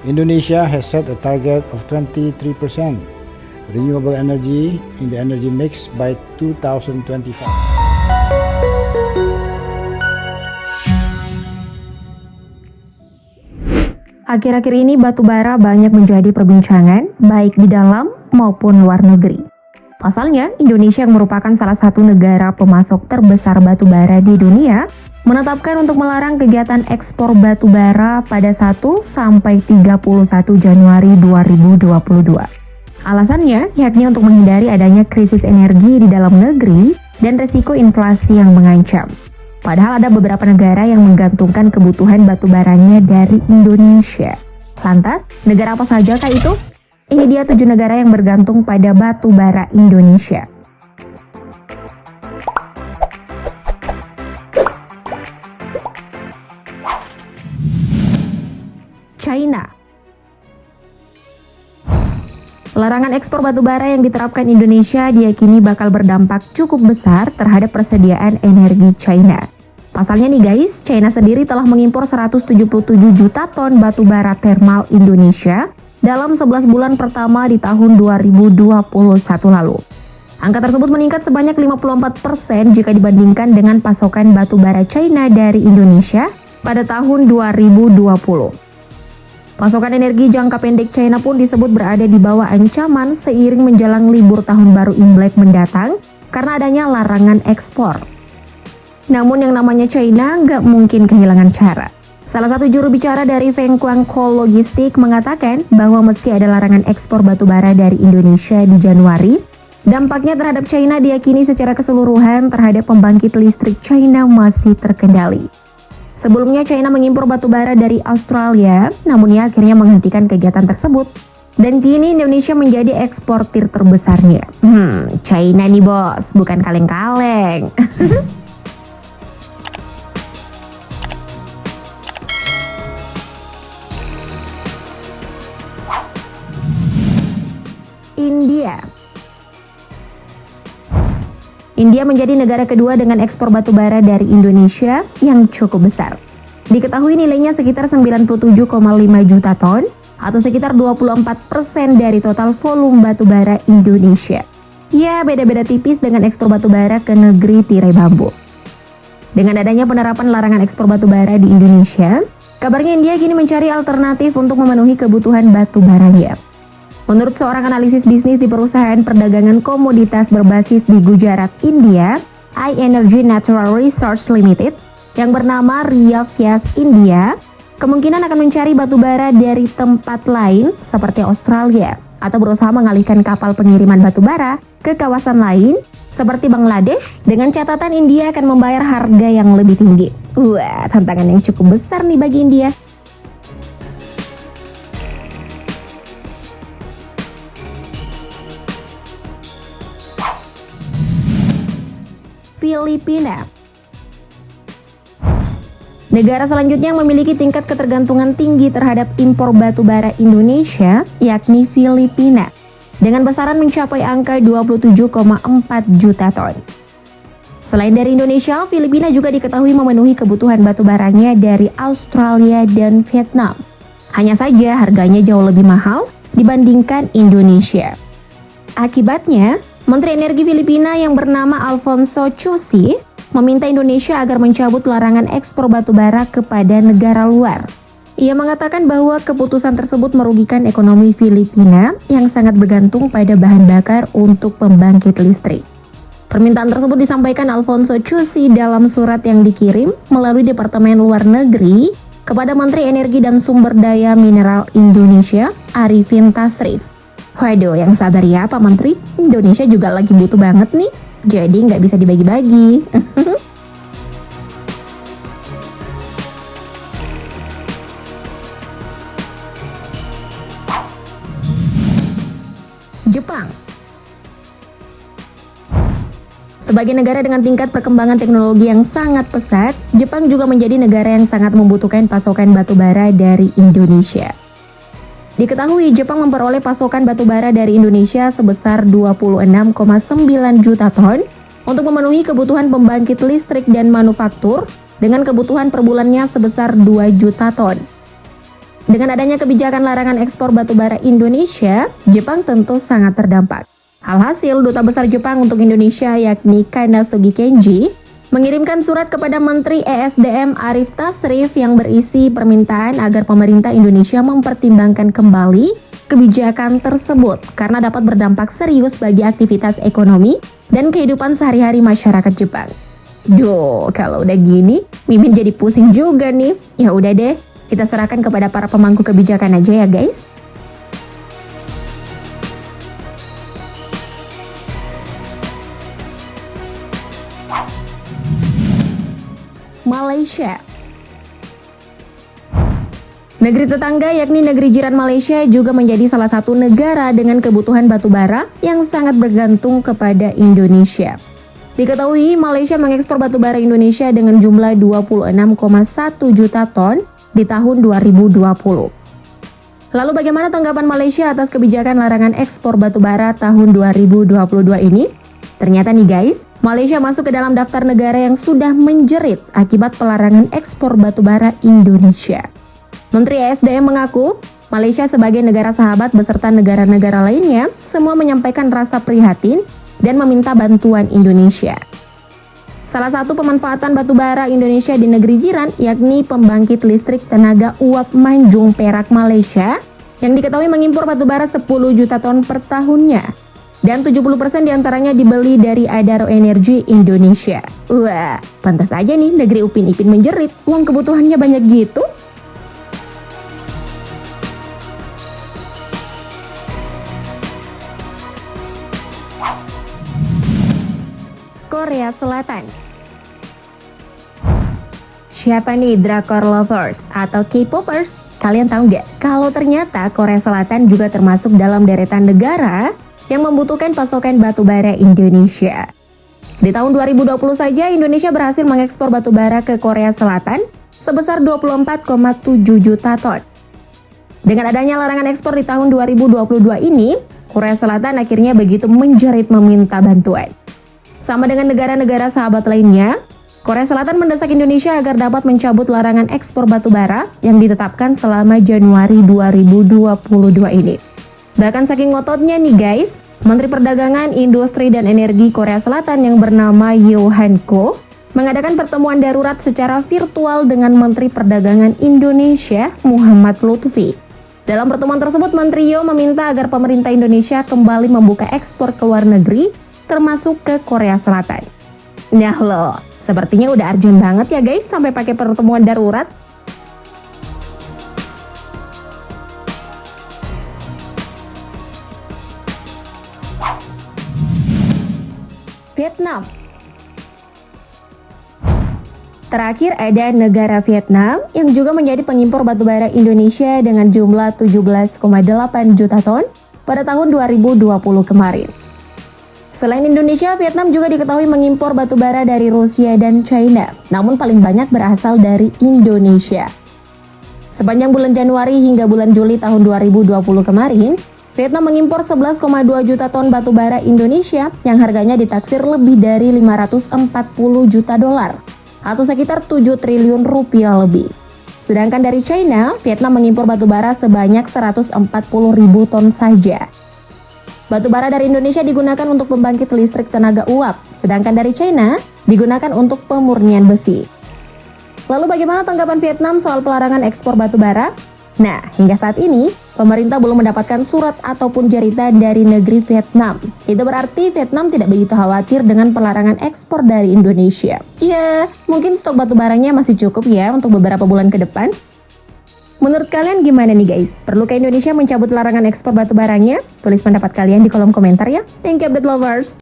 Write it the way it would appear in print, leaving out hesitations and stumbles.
Indonesia has set a target of 23% renewable energy in the energy mix by 2025. Akhir-akhir ini batu bara banyak menjadi perbincangan baik di dalam maupun luar negeri. Pasalnya, Indonesia yang merupakan salah satu negara pemasok terbesar batu bara di dunia menetapkan untuk melarang kegiatan ekspor batu bara pada 1 sampai 31 Januari 2022. Alasannya yakni untuk menghindari adanya krisis energi di dalam negeri dan resiko inflasi yang mengancam. Padahal ada beberapa negara yang menggantungkan kebutuhan batu baranya dari Indonesia. Lantas, negara apa sajakah itu? Ini dia 7 negara yang bergantung pada batu bara Indonesia. China. Larangan ekspor batu bara yang diterapkan Indonesia diyakini bakal berdampak cukup besar terhadap persediaan energi China. Pasalnya nih guys, China sendiri telah mengimpor 177 juta ton batu bara thermal Indonesia dalam 11 bulan pertama di tahun 2021 lalu. Angka tersebut meningkat sebanyak 54% jika dibandingkan dengan pasokan batu bara China dari Indonesia pada tahun 2020. Pasokan energi jangka pendek China pun disebut berada di bawah ancaman seiring menjelang libur tahun baru Imlek mendatang karena adanya larangan ekspor. Namun yang namanya China nggak mungkin kehilangan cara. Salah satu juru bicara dari Fengkuang Coal Logistik mengatakan bahwa meski ada larangan ekspor batu bara dari Indonesia di Januari, dampaknya terhadap China diyakini secara keseluruhan terhadap pembangkit listrik China masih terkendali. Sebelumnya China mengimpor batu bara dari Australia, namun ia akhirnya menghentikan kegiatan tersebut. Dan kini Indonesia menjadi eksportir terbesarnya. China nih bos, bukan kaleng-kaleng. India menjadi negara kedua dengan ekspor batu bara dari Indonesia yang cukup besar. Diketahui nilainya sekitar 97,5 juta ton atau sekitar 24% dari total volume batu bara Indonesia. Ya, beda-beda tipis dengan ekspor batu bara ke negeri tirai bambu. Dengan adanya penerapan larangan ekspor batu bara di Indonesia, kabarnya India kini mencari alternatif untuk memenuhi kebutuhan batu baranya. Menurut seorang analisis bisnis di perusahaan perdagangan komoditas berbasis di Gujarat, India, iEnergy Natural Resource Limited, yang bernama Ria Vyas India, kemungkinan akan mencari batu bara dari tempat lain seperti Australia, atau berusaha mengalihkan kapal pengiriman batu bara ke kawasan lain seperti Bangladesh, dengan catatan India akan membayar harga yang lebih tinggi. Wah, tantangan yang cukup besar nih bagi India. Filipina. Negara selanjutnya yang memiliki tingkat ketergantungan tinggi terhadap impor batu bara Indonesia yakni Filipina dengan besaran mencapai angka 27,4 juta ton. Selain dari Indonesia, Filipina juga diketahui memenuhi kebutuhan batu baranya dari Australia dan Vietnam. Hanya saja harganya jauh lebih mahal dibandingkan Indonesia. Akibatnya, Menteri Energi Filipina yang bernama Alfonso Cusi meminta Indonesia agar mencabut larangan ekspor batu bara kepada negara luar. Ia mengatakan bahwa keputusan tersebut merugikan ekonomi Filipina yang sangat bergantung pada bahan bakar untuk pembangkit listrik. Permintaan tersebut disampaikan Alfonso Cusi dalam surat yang dikirim melalui Departemen Luar Negeri kepada Menteri Energi dan Sumber Daya Mineral Indonesia, Arifin Tasrif. Waduh, yang sabar ya Pak Menteri, Indonesia juga lagi butuh banget nih, jadi nggak bisa dibagi-bagi. Jepang. Sebagai negara dengan tingkat perkembangan teknologi yang sangat pesat, Jepang juga menjadi negara yang sangat membutuhkan pasokan batu bara dari Indonesia. Diketahui Jepang memperoleh pasokan batu bara dari Indonesia sebesar 26,9 juta ton untuk memenuhi kebutuhan pembangkit listrik dan manufaktur dengan kebutuhan per bulannya sebesar 2 juta ton. Dengan adanya kebijakan larangan ekspor batubara Indonesia, Jepang tentu sangat terdampak. Alhasil, Duta Besar Jepang untuk Indonesia yakni Kanasugi Kenji mengirimkan surat kepada Menteri ESDM Arif Tasrif yang berisi permintaan agar pemerintah Indonesia mempertimbangkan kembali kebijakan tersebut karena dapat berdampak serius bagi aktivitas ekonomi dan kehidupan sehari-hari masyarakat Jepang. Duh, kalau udah gini, Mimin jadi pusing juga nih. Ya udah deh, kita serahkan kepada para pemangku kebijakan aja ya guys. Malaysia. Negeri tetangga yakni negeri jiran Malaysia juga menjadi salah satu negara dengan kebutuhan batubara yang sangat bergantung kepada Indonesia. Diketahui Malaysia mengekspor batubara Indonesia dengan jumlah 26,1 juta ton di tahun 2020. Lalu bagaimana tanggapan Malaysia atas kebijakan larangan ekspor batubara tahun 2022 ini? Ternyata nih guys, Malaysia masuk ke dalam daftar negara yang sudah menjerit akibat pelarangan ekspor batubara Indonesia. Menteri ESDM mengaku, Malaysia sebagai negara sahabat beserta negara-negara lainnya semua menyampaikan rasa prihatin dan meminta bantuan Indonesia. Salah satu pemanfaatan batubara Indonesia di negeri jiran yakni pembangkit listrik tenaga uap Manjung Perak Malaysia yang diketahui mengimpor batubara 10 juta ton per tahunnya. Dan 70% diantaranya dibeli dari Adaro Energi Indonesia. Wah, pantas aja nih negeri Upin Ipin menjerit, uang kebutuhannya banyak gitu. Korea Selatan. Siapa nih drakor lovers atau K-popers? Kalian tahu nggak kalau ternyata Korea Selatan juga termasuk dalam deretan negara yang membutuhkan pasokan batubara Indonesia. Di tahun 2020 saja Indonesia berhasil mengekspor batubara ke Korea Selatan sebesar 24,7 juta ton. Dengan adanya larangan ekspor di tahun 2022 ini, Korea Selatan akhirnya begitu menjerit meminta bantuan. Sama dengan negara-negara sahabat lainnya, Korea Selatan mendesak Indonesia agar dapat mencabut larangan ekspor batubara yang ditetapkan selama Januari 2022 ini. Bahkan saking ngototnya nih guys, Menteri Perdagangan, Industri dan Energi Korea Selatan yang bernama Yo Han-ko mengadakan pertemuan darurat secara virtual dengan Menteri Perdagangan Indonesia Muhammad Lutfi. Dalam pertemuan tersebut, Menteri Yo meminta agar pemerintah Indonesia kembali membuka ekspor ke luar negeri, termasuk ke Korea Selatan. Nah loh, sepertinya udah urgent banget ya guys sampai pakai pertemuan darurat. Vietnam. Terakhir ada negara Vietnam yang juga menjadi pengimpor batubara Indonesia dengan jumlah 17,8 juta ton pada tahun 2020 kemarin. Selain Indonesia, Vietnam juga diketahui mengimpor batubara dari Rusia dan China, namun paling banyak berasal dari Indonesia. Sepanjang bulan Januari hingga bulan Juli tahun 2020 kemarin, Vietnam mengimpor 11,2 juta ton batubara Indonesia yang harganya ditaksir lebih dari 540 juta dolar atau sekitar 7 triliun rupiah lebih. Sedangkan dari China, Vietnam mengimpor batubara sebanyak 140 ribu ton saja. Batubara dari Indonesia digunakan untuk pembangkit listrik tenaga uap, sedangkan dari China digunakan untuk pemurnian besi. Lalu bagaimana tanggapan Vietnam soal pelarangan ekspor batubara? Nah, hingga saat ini, pemerintah belum mendapatkan surat ataupun jeritan dari negeri Vietnam. Itu berarti Vietnam tidak begitu khawatir dengan pelarangan ekspor dari Indonesia. Ya, mungkin stok batubaranya masih cukup ya untuk beberapa bulan ke depan. Menurut kalian gimana nih guys? Perlukah Indonesia mencabut larangan ekspor batubaranya? Tulis pendapat kalian di kolom komentar ya. Thank you update lovers!